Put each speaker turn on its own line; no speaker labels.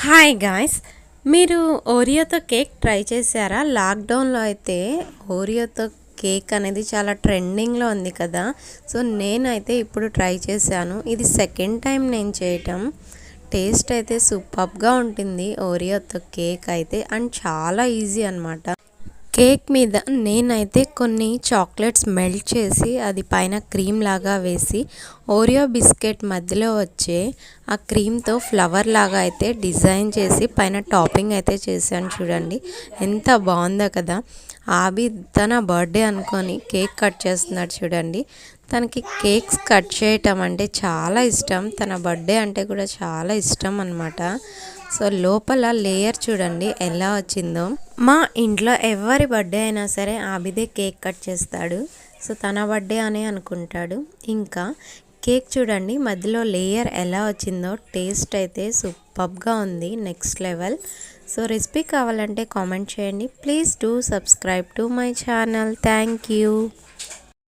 Hi guys, మీరు ఓరియోతో cake try చేశారా? లాక్డౌన్లో అయితే ఓరియోతో కేక్ అనేది చాలా ట్రెండింగ్లో ఉంది కదా. సో నేనైతే ఇప్పుడు ట్రై చేశాను. ఇది సెకండ్ టైం నేను చేయటం. టేస్ట్ అయితే సూపర్గా ఉంటుంది ఓరియోతో కేక్ అయితే, అండ్ చాలా ఈజీ అనమాట. కేక్ మీద నేనైతే కొన్ని చాక్లెట్స్ మెల్ట్ చేసి అది పైన క్రీమ్ లాగా వేసి ఓరియో బిస్కెట్ మధ్యలో వచ్చే ఆ క్రీమ్తో ఫ్లవర్ లాగా అయితే డిజైన్ చేసి పైన టాపింగ్ అయితే చేశాను. చూడండి ఎంత బాగుందో కదా. ఆబి తన బర్త్డే అనుకొని కేక్ కట్ చేస్తున్నాడు చూడండి. తనకి కేక్స్ కట్ చేయటం అంటే చాలా ఇష్టం. తన బర్త్డే అంటే కూడా చాలా ఇష్టం అన్నమాట. సో లోపల లేయర్ చూడండి ఎలా వచ్చిందో. మా ఇంట్లో ఎవరి బర్త్డే అయినా సరే ఆబిదే కేక్ కట్ చేస్తాడు. సో తన బర్త్డే అనే అనుకుంటాడు. ఇంకా కేక్ చూడండి మధ్యలో లేయర్ ఎలా వచ్చిందో. టేస్ట్ అయితే సూపర్గా ఉంది, నెక్స్ట్ లెవెల్. సో రెసిపీ కావాలంటే కామెంట్ చేయండి. Please do subscribe to my channel. Thank you.